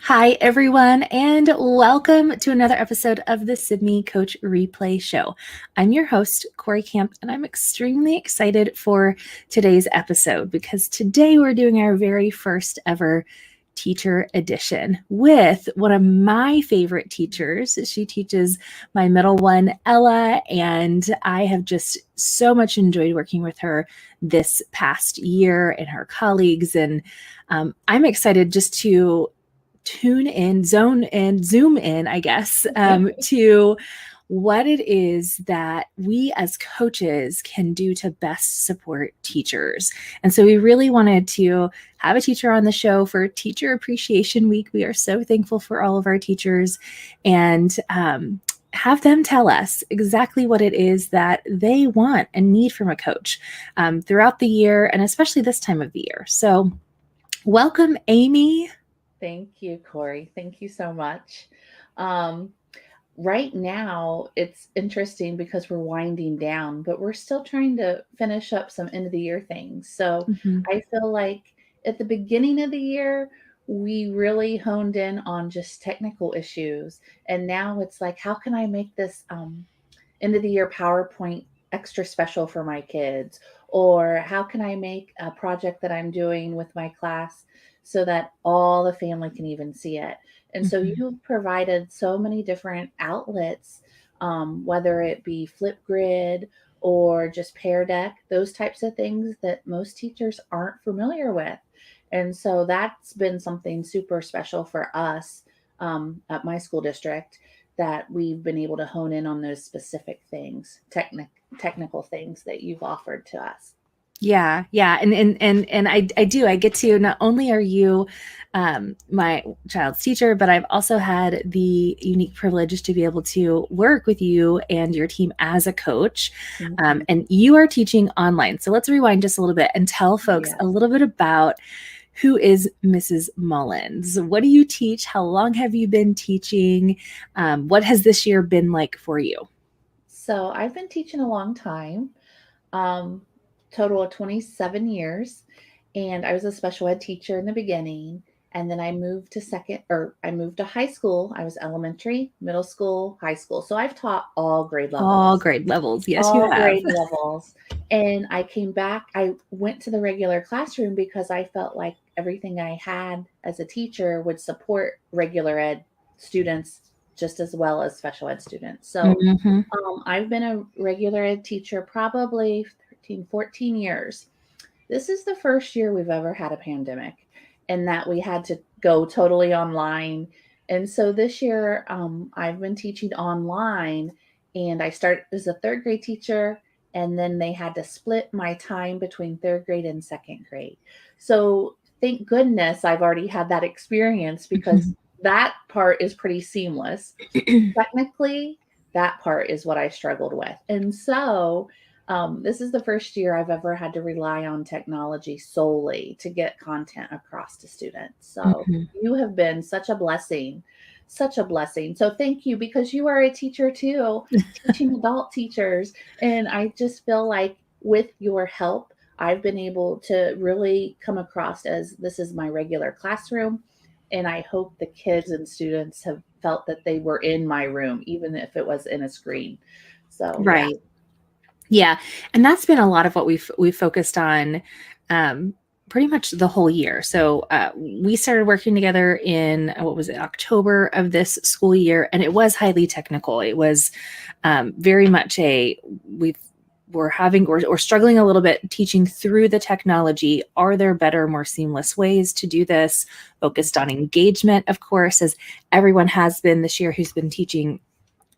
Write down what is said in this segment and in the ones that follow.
Hi, everyone, and welcome to another episode of the Sibme Coach Replay Show. I'm your host, Cory Camp, and I'm extremely excited for today's episode because today we're doing our very first ever teacher edition with one of my favorite teachers. She teaches my middle one, Ella, and I have just so much enjoyed working with her this past year and her colleagues. And I'm excited just to tune in, zone in, zoom in, I guess, to what it is that we as coaches can do to best support teachers. And so we really wanted to have a teacher on the show for Teacher Appreciation Week. We are so thankful for all of our teachers and have them tell us exactly what it is that they want and need from a coach throughout the year, and especially this time of the year. So welcome, Amy. Thank you, Cory. Thank you so much. Right now, it's interesting because we're winding down, but we're still trying to finish up some end of the year things. So I feel like at the beginning of the year, we really honed in on just technical issues. And now it's like, how can I make this end of the year PowerPoint extra special for my kids? Or how can I make a project that I'm doing with my class so that all the family can even see it? And so you've provided so many different outlets, whether it be Flipgrid or just Pear Deck, those types of things that most teachers aren't familiar with. And so that's been something super special for us at my school district, that we've been able to hone in on those specific things, technical things that you've offered to us. Yeah. And I do. I get to, not only are you my child's teacher, but I've also had the unique privilege to be able to work with you and your team as a coach. And you are teaching online. So let's rewind just a little bit and tell folks a little bit about who is Mrs. Mullins. What do you teach? How long have you been teaching? What has this year been like for you? So I've been teaching a long time. Total of 27 years. And I was a special ed teacher in the beginning. And then I moved to high school. I was elementary, middle school, high school. So I've taught all grade levels. All grade levels. Yes, you All have. grade levels. And I came back, I went to the regular classroom because I felt like everything I had as a teacher would support regular ed students just as well as special ed students. So I've been a regular ed teacher probably 14 years. This is the first year we've ever had a pandemic and that we had to go totally online. And so this year I've been teaching online, and I started as a third grade teacher, and then they had to split my time between third grade and second grade. So thank goodness I've already had that experience, because that part is pretty seamless. Technically, that part is what I struggled with. And so this is the first year I've ever had to rely on technology solely to get content across to students. So you have been such a blessing, such a blessing. So thank you, because you are a teacher too, teaching adult teachers. And I just feel like with your help, I've been able to really come across as this is my regular classroom. And I hope the kids and students have felt that they were in my room, even if it was in a screen. So, right. Yeah. And that's been a lot of what we've focused on pretty much the whole year. So we started working together in, October of this school year, and it was highly technical. It was very much we're struggling a little bit teaching through the technology. Are there better, more seamless ways to do this? Focused on engagement, of course, as everyone has been this year who's been teaching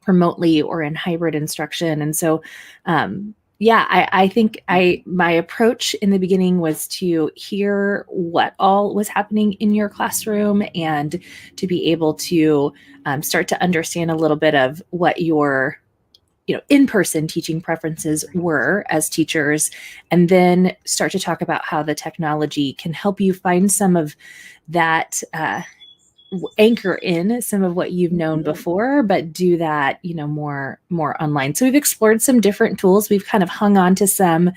remotely or in hybrid instruction. And so, I think my approach in the beginning was to hear what all was happening in your classroom and to be able to start to understand a little bit of what your in-person teaching preferences were as teachers, and then start to talk about how the technology can help you find some of that anchor in some of what you've known before, but do that, more online. So we've explored some different tools. We've kind of hung on to some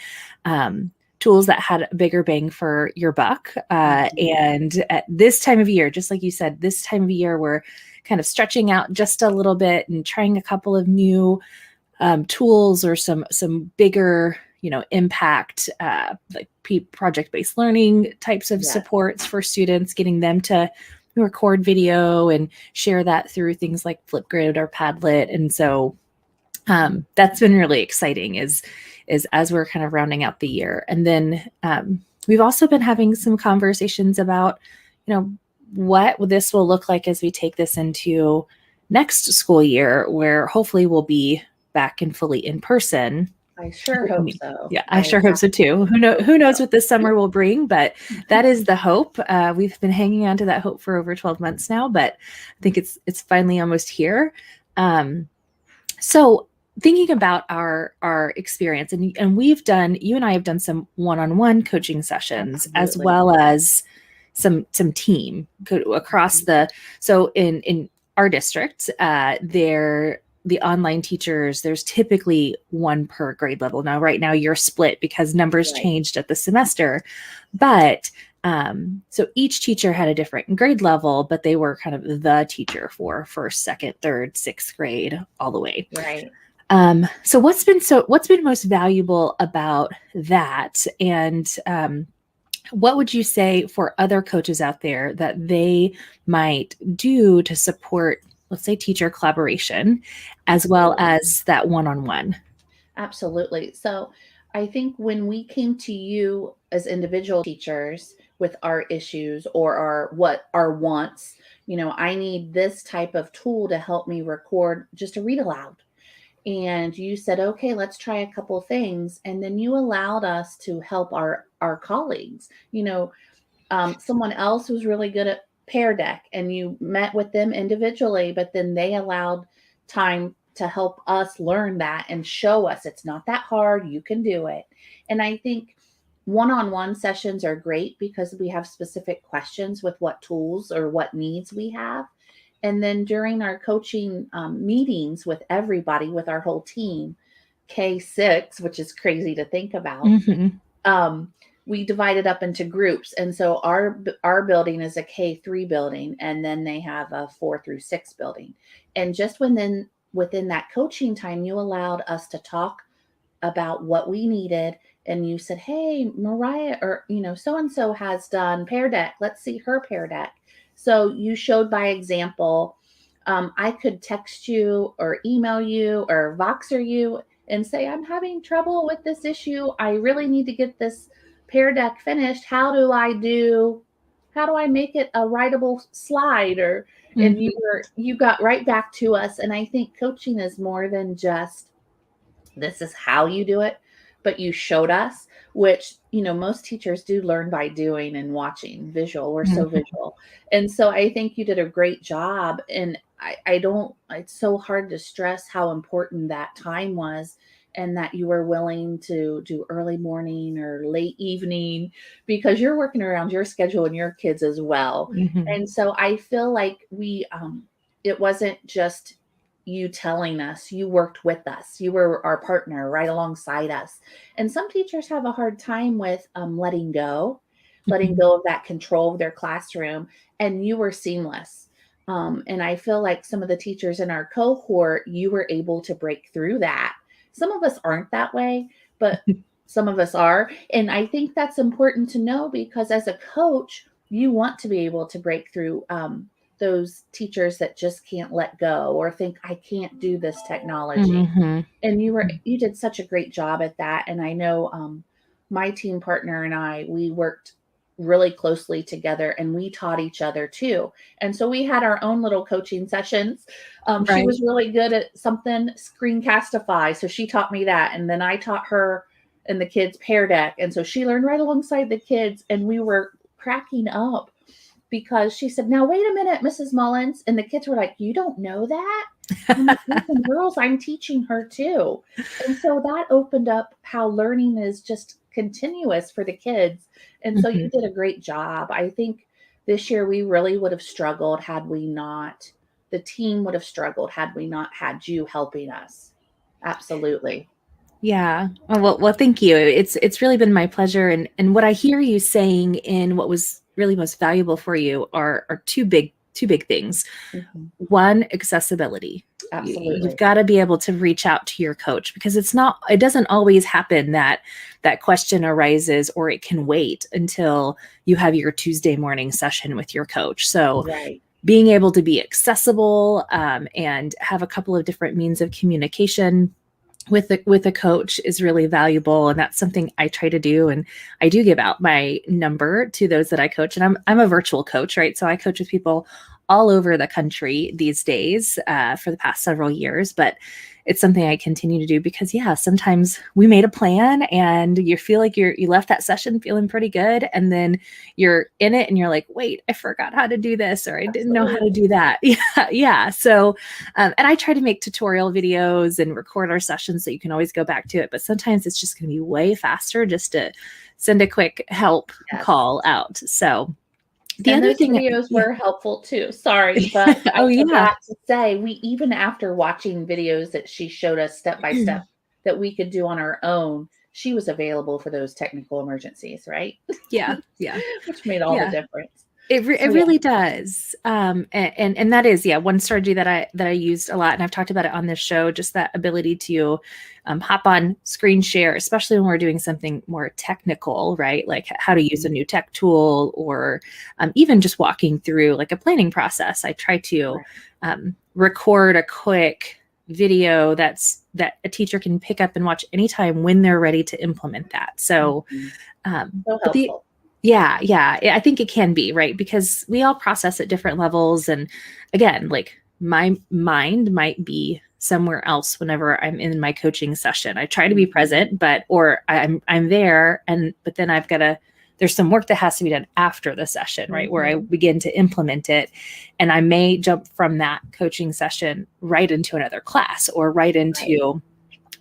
tools that had a bigger bang for your buck. And at this time of year, just like you said, this time of year, we're kind of stretching out just a little bit and trying a couple of new tools or some bigger, impact, like project-based learning types of supports for students, getting them to record video and share that through things like Flipgrid or Padlet. And so that's been really exciting is as we're kind of rounding out the year. And then we've also been having some conversations about, what this will look like as we take this into next school year, where hopefully we'll be back and fully in person. I sure hope so. Yeah, I sure hope so too. Who knows what this summer will bring, but that is the hope. We've been hanging on to that hope for over 12 months now, but I think it's finally almost here. So thinking about our experience, and you and I have done some one-on-one coaching sessions, as well as some team across so in our district, the online teachers, there's typically one per grade level. Now, right now you're split because numbers changed at the semester, but so each teacher had a different grade level, but they were kind of the teacher for first, second, third, sixth grade, all the way. Right. So what's been most valuable about that? And what would you say for other coaches out there that they might do to support, let's say, teacher collaboration, as well as that one-on-one? Absolutely. So I think when we came to you as individual teachers with our issues or our wants, I need this type of tool to help me record just a read aloud. And you said, okay, let's try a couple things. And then you allowed us to help our colleagues. Someone else was really good at Pear Deck, and you met with them individually, but then they allowed time to help us learn that and show us it's not that hard. You can do it. And I think one-on-one sessions are great because we have specific questions with what tools or what needs we have. And then during our coaching meetings with everybody, with our whole team, K6, which is crazy to think about, we divided up into groups. And so our building is a K3 building, and then they have a 4 through 6 building. And just within that coaching time, you allowed us to talk about what we needed. And you said, hey, Mariah, or, so-and-so has done Pear Deck. Let's see her Pear Deck. So you showed by example. I could text you or email you or Voxer you and say, I'm having trouble with this issue. I really need to get this Pear Deck finished. How do I make it a writable slide? And you got right back to us. And I think coaching is more than just, this is how you do it, but you showed us, which, most teachers do learn by doing and watching. Visual. We're so visual. And so I think you did a great job. And it's so hard to stress how important that time was, and that you were willing to do early morning or late evening because you're working around your schedule and your kids as well. And so I feel like it wasn't just you telling us, you worked with us. You were our partner right alongside us. And some teachers have a hard time with letting go of that control of their classroom. And you were seamless. And I feel like some of the teachers in our cohort, you were able to break through that. Some of us aren't that way, but some of us are. And I think that's important to know, because as a coach, you want to be able to break through those teachers that just can't let go or think, I can't do this technology. And you did such a great job at that. And I know my team partner and we worked really closely together, and we taught each other too. And so we had our own little coaching sessions. She was really good at something, Screencastify. So she taught me that. And then I taught her and the kids Pear Deck. And so she learned right alongside the kids, and we were cracking up because she said, now, wait a minute, Mrs. Mullins. And the kids were like, you don't know that? I'm like, listen, girls, I'm teaching her too. And so that opened up how learning is just continuous for the kids. And so you did a great job. I think this year we really would have struggled the team would have struggled had we not had you helping us. Absolutely. Yeah. Oh, well, thank you. It's really been my pleasure. And what I hear you saying in what was really most valuable for you are two big things. Mhm. One, accessibility. You've Absolutely. got to be able to reach out to your coach, because it doesn't always happen that that question arises, or it can wait until you have your Tuesday morning session with your coach. So Right. being able to be accessible, and have a couple of different means of communication with a coach is really valuable, and that's something I try to do. And I do give out my number to those that I coach, and I'm a virtual coach, right? So I coach with people all over the country these days, for the past several years, but it's something I continue to do because, yeah, sometimes we made a plan and you feel like you left that session feeling pretty good, and then you're in it and you're like, wait, I forgot how to do this, or I didn't know how to Absolutely. do that. Yeah, yeah. So and I try to make tutorial videos and record our sessions so you can always go back to it. But sometimes it's just going to be way faster just to send a quick help Yes. call out. So the And other those thing, videos yeah. were helpful too. Sorry, but I Oh, yeah. forgot to say, we even after watching videos that she showed us step by step that we could do on our own, she was available for those technical emergencies, right? Yeah. Yeah. Which made all the Yeah. difference. It So yeah, really does. And that is, yeah, one strategy that I used a lot, and I've talked about it on this show, just that ability to hop on screen share, especially when we're doing something more technical, right? Like how to use a new tech tool, or even just walking through like a planning process. I try to right. record a quick video that a teacher can pick up and watch anytime when they're ready to implement that. So Mhm. So but the helpful. yeah, yeah, I think it can be, right? Because we all process at different levels. And again, like my mind might be somewhere else whenever I'm in my coaching session. I try to be Mhm. present, or I'm there, but then there's some work that has to be done after the session, right? Where I Mhm. begin to implement it. And I may jump from that coaching session right into another class, or right Right. into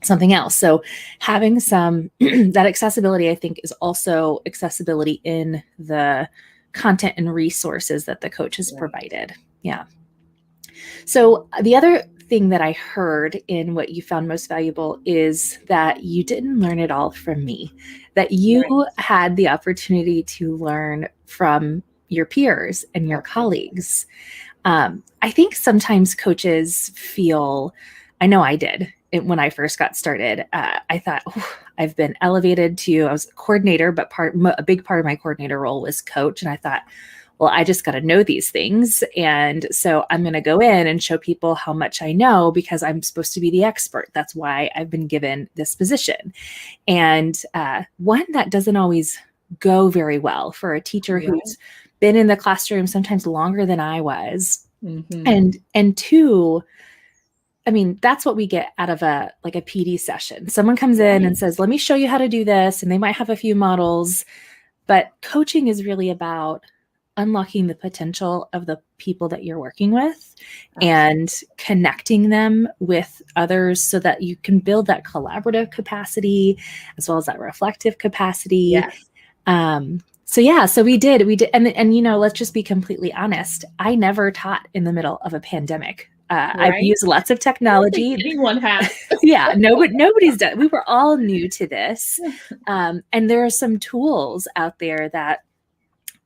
something else. So having some that accessibility, I think, is also accessibility in the content and resources that the coach has Right. provided. Yeah. So the other thing that I heard in what you found most valuable is that you didn't learn it all from me, that you Right. had the opportunity to learn from your peers and your Absolutely. colleagues. I think sometimes coaches feel, I know I did when I first got started. I thought, I've been elevated I was a coordinator, but a big part of my coordinator role was coach. And I thought, well, I just got to know these things. And so I'm going to go in and show people how much I know because I'm supposed to be the expert. That's why I've been given this position. And one that doesn't always go very well for a teacher Right. who's been in the classroom sometimes longer than I was. Mhm. And two, I mean, that's what we get out of a PD session. Someone comes in Right. and says, "Let me show you how to do this," and they might have a few models, but coaching is really about unlocking the potential of the people that you're working with Absolutely. and connecting them with others so that you can build that collaborative capacity as well as that reflective capacity. Yes. So yeah, so we did, and let's just be completely honest. I never taught in the middle of a pandemic. I've Right? used lots of I don't think technology. anyone has. Yeah, nobody's done. We were all new to this, and there are some tools out there that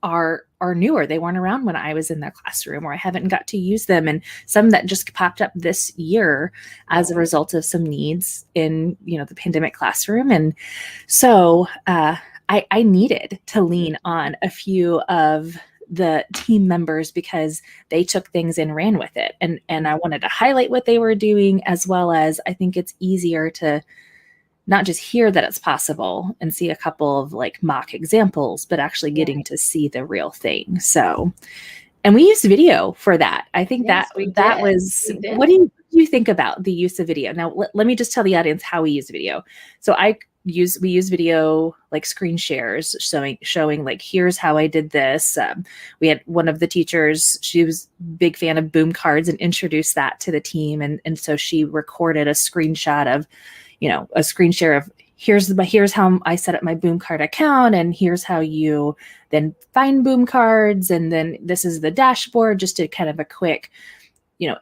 are newer. They weren't around when I was in the classroom, or I haven't got to use them, and some that just popped up this year as a Right. result of some needs in the pandemic classroom. And so I needed to lean on a few of the team members because they took things and ran with it, and I wanted to highlight what they were doing, as well as I think it's easier to not just hear that it's possible and see a couple of like mock examples, but actually getting Right. to see the real thing. So, and we used video for that. I think that Yes, we that did. was, We what did. do you think about the use of video? Now, let me just tell the audience how we use video. So we use video like screen shares showing like, here's how I did this. We had one of the teachers, she was a big fan of boom cards and introduced that to the team. And so she recorded a screenshot of, a screen share of, here's how I set up my boom card account, and here's how you then find boom cards, and then this is the dashboard, just a kind of a quick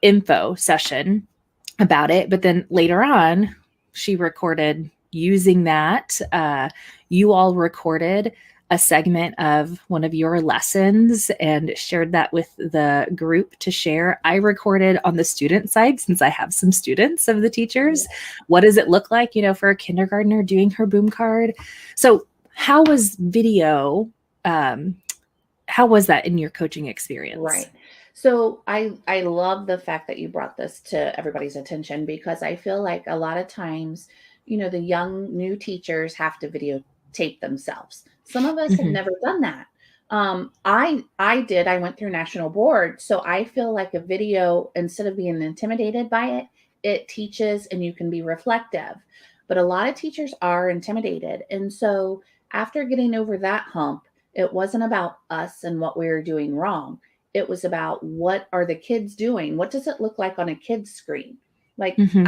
info session about it. But then later on she recorded using that. You all recorded a segment of one of your lessons and shared that with the group to share. I recorded on the student side, since I have some students of the teachers. Yeah. What does it look like, for a kindergartner doing her boom card? So how was video? How was that in your coaching experience? Right. So I love the fact that you brought this to everybody's attention, because I feel like a lot of times, the young new teachers have to videotape themselves. Some of us have Mm-hmm. never done that. I did. I went through national board, so I feel like a video, instead of being intimidated by it, it teaches and you can be reflective. But a lot of teachers are intimidated, and so after getting over that hump, it wasn't about us and what we were doing wrong. It was about, what are the kids doing? What does it look like on a kid's screen? Like, Mm-hmm.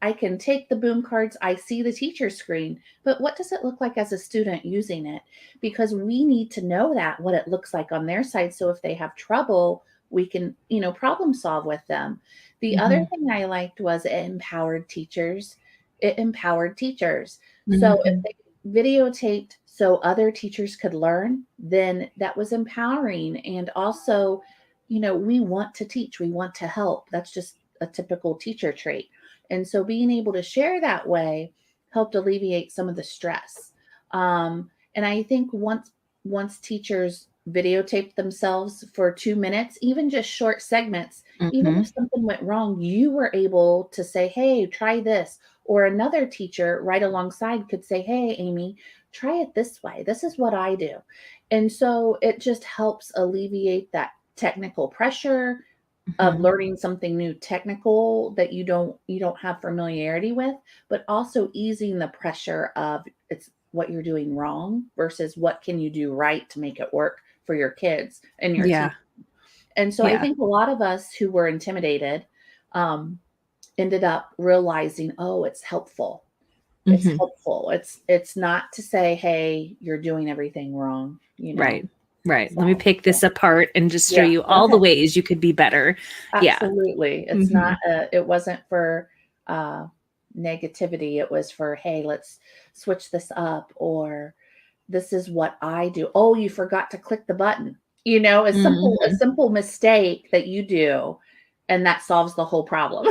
I can take the boom cards, I see the teacher's screen, but what does it look like as a student using it? Because we need to know that, what it looks like on their side, so if they have trouble, we can, problem solve with them. The other Mm-hmm. thing I liked was it empowered teachers. It empowered teachers. So if Mm-hmm. they videotaped so other teachers could learn, then that was empowering. And also, we want to teach, we want to help. That's just a typical teacher trait. And so being able to share that way helped alleviate some of the stress. And I think once teachers videotaped themselves for 2 minutes, even just short segments, even Mm-hmm. if something went wrong, you were able to say, hey, try this. Or another teacher right alongside could say, hey, Amy, try it this way. This is what I do. And so it just helps alleviate that technical pressure of Mm-hmm. learning something new technical that you don't have familiarity with, but also easing the pressure of, it's what you're doing wrong versus what can you do right to make it work for your kids and your team. Yeah. And so I Yeah. think a lot of us who were intimidated um, ended up realizing, oh, it's helpful. It's Mm-hmm. helpful. It's not to say, hey, you're doing everything wrong. Right. Right. Let me So pick yeah, this apart and just show yeah, you all the ways you could be better. Yeah. absolutely. It's Mm-hmm. not. It wasn't for uh, negativity. It was for, hey, let's switch this up, or this is what I do. Oh, you forgot to click the button. A Mm-hmm. simple mistake that you do, and that solves the whole problem,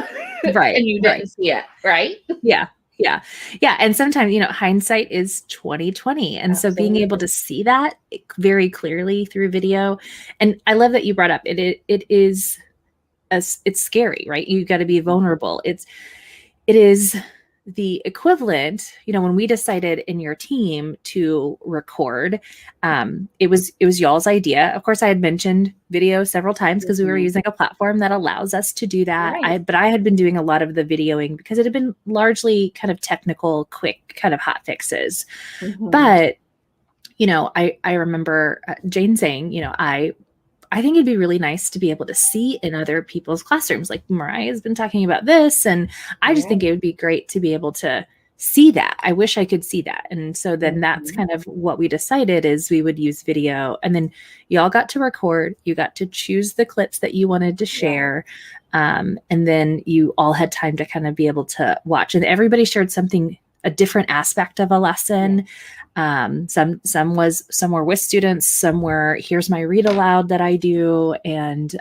Right. and you Right. didn't see it, right? Yeah. Yeah. Yeah. And sometimes, hindsight is 2020. And so being able to Absolutely. see that very clearly through video. And I love that you brought up it is it's scary, right? You got to be vulnerable. It is the equivalent, when we decided in your team to record, it was y'all's idea. Of course, I had mentioned video several times because we were Mhm. using a platform that allows us to do that. Right. But I had been doing a lot of the videoing because it had been largely kind of technical, quick kind of hot fixes. Mhm. But I remember Jane saying, I think it'd be really nice to be able to see in other people's classrooms. Like Mariah's been talking about this, and I just think Right. it would be great to be able to see that. I wish I could see that. And so then that's Mhm. kind of what we decided is we would use video. And then y'all got to record, you got to choose the clips that you wanted to Right. share. And then you all had time to kind of be able to watch. And everybody shared something, a different aspect of a lesson. Yes. Some were with students, some were here's my read aloud that I do, and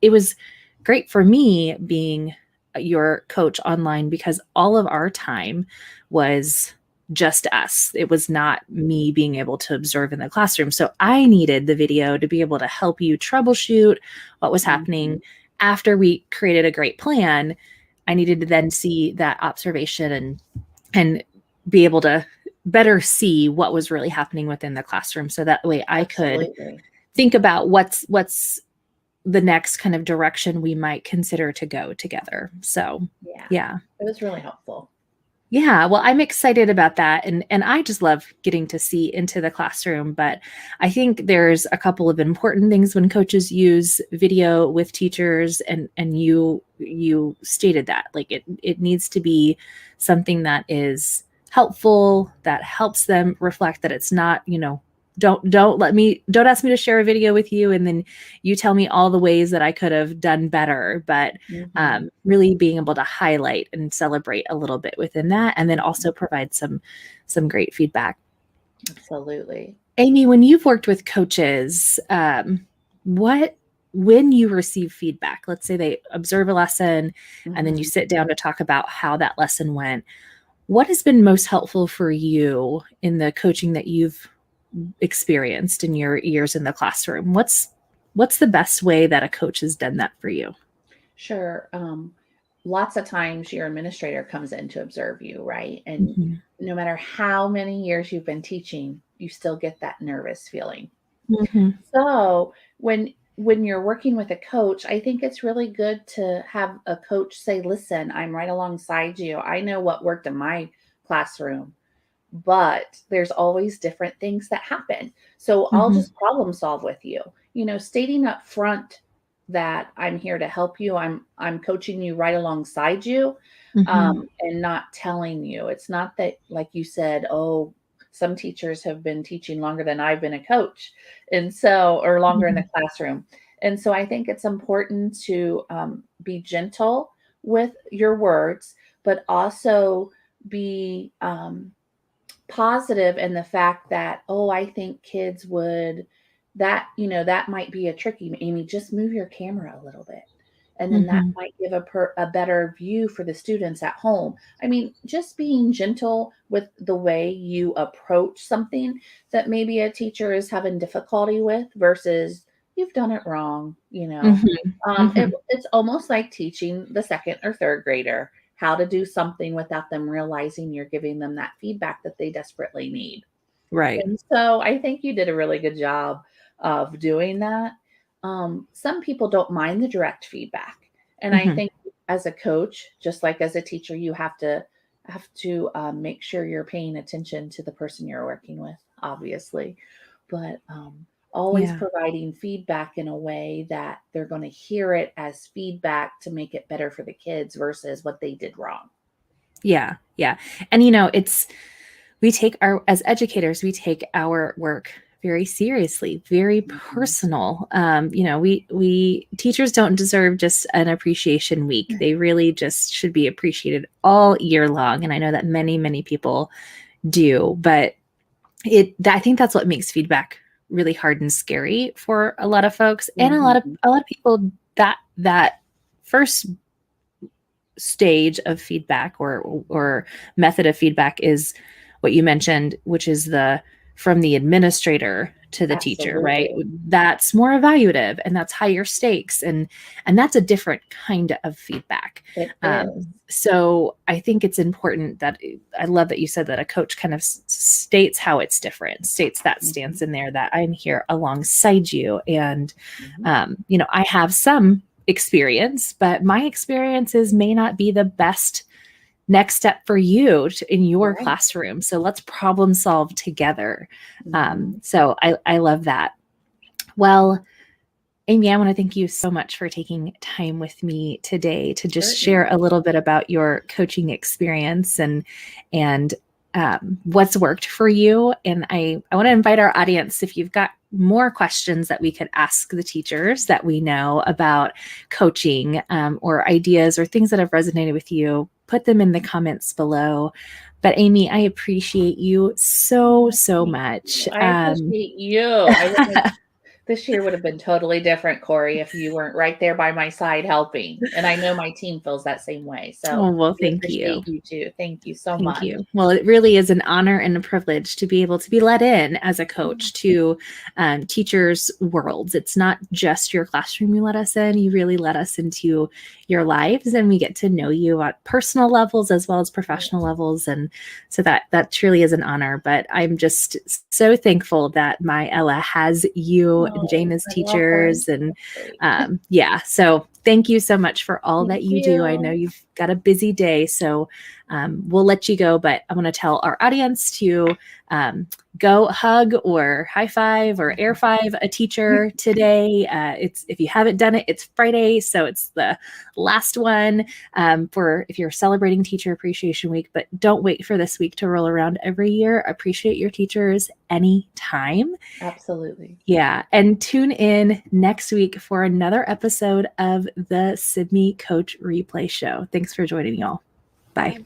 it was great for me being your coach online because all of our time was just us. It was not me being able to observe in the classroom. So I needed the video to be able to help you troubleshoot what was happening. Mhm. After we created a great plan, I needed to then see that observation and be able to better see what was really happening within the classroom so that way I could Absolutely. think about what's the next kind of direction we might consider to go together. So Yeah. yeah. It was really helpful. Yeah, well, I'm excited about that, and I just love getting to see into the classroom. But I think there's a couple of important things when coaches use video with teachers, and you stated that like it needs to be something that is helpful, that helps them reflect, that it's not don't ask me to share a video with you and then you tell me all the ways that I could have done better, but really being able to highlight and celebrate a little bit within that, and then also provide some great feedback. Absolutely. Amy, when you've worked with coaches, when you receive feedback, let's say they observe a lesson and then you sit down to talk about how that lesson went, what has been most helpful for you in the coaching that you've experienced in your years in the classroom? What's the best way that a coach has done that for you? Sure. Lots of times your administrator comes in to observe you, right? And no matter how many years you've been teaching, you still get that nervous feeling. So when you're working with a coach, I think it's really good to have a coach say, listen, I'm right alongside you. I know what worked in my classroom, but there's always different things that happen. So I'll just problem solve with you. Stating up front that I'm here to help you. I'm coaching you right alongside you, and not telling you. It's not that, like you said, oh, some teachers have been teaching longer than I've been a coach, and so, or longer in the classroom. And so I think it's important to be gentle with your words, but also be positive in the fact that, oh, I think kids would, that might be a tricky, Amy, just move your camera a little bit. And then that might give a better view for the students at home. I mean, just being gentle with the way you approach something that maybe a teacher is having difficulty with versus you've done it wrong. It's almost like teaching the second or third grader how to do something without them realizing you're giving them that feedback that they desperately need. Right. And so I think you did a really good job of doing that. Some people don't mind the direct feedback. And I think as a coach, just like as a teacher, you have to make sure you're paying attention to the person you're working with, obviously, but always providing feedback in a way that they're going to hear it as feedback to make it better for the kids versus what they did wrong. Yeah. Yeah. And, as educators, we take our work very seriously, very personal. We teachers don't deserve just an appreciation week. They really just should be appreciated all year long. And I know that many, many people do, but I think that's what makes feedback really hard and scary for a lot of folks. And a lot of people, that first stage of feedback or method of feedback is what you mentioned, which is from the administrator to the teacher, right? That's more evaluative and that's higher stakes. And that's a different kind of feedback. So I think it's important that I love that you said that a coach kind of states how it's different, states that stance in there, that I'm here alongside you. And, I have some experience, but my experiences may not be the best next step for you in your classroom. So let's problem solve together. So I love that. Well, Amy, I want to thank you so much for taking time with me today to just share a little bit about your coaching experience and what's worked for you. And I want to invite our audience, if you've got more questions that we could ask the teachers that we know about coaching, or ideas or things that have resonated with you, put them in the comments below. But Amy, I appreciate you so much. I appreciate you. This year would have been totally different, Cory, if you weren't right there by my side helping. And I know my team feels that same way. So thank you. You too. Thank you so much. Thank you. Well, it really is an honor and a privilege to be able to be let in as a coach to teachers' worlds. It's not just your classroom you let us in. You really let us into your lives, and we get to know you at personal levels as well as professional levels. And so that truly is an honor. But I'm just so thankful that my Ella has you and Jane as teachers. And so thank you so much for all that Thank you do. I know you. you've got a busy day, so we'll let you go, but I want to tell our audience to go hug or high five or air five a teacher today. If you haven't done it, it's Friday, so it's the last one for if you're celebrating Teacher Appreciation Week. But don't wait for this week to roll around every year. Appreciate your teachers anytime. Absolutely. Yeah, and tune in next week for another episode of the Sibme Coach Replay Show. Thanks for joining, y'all. Bye.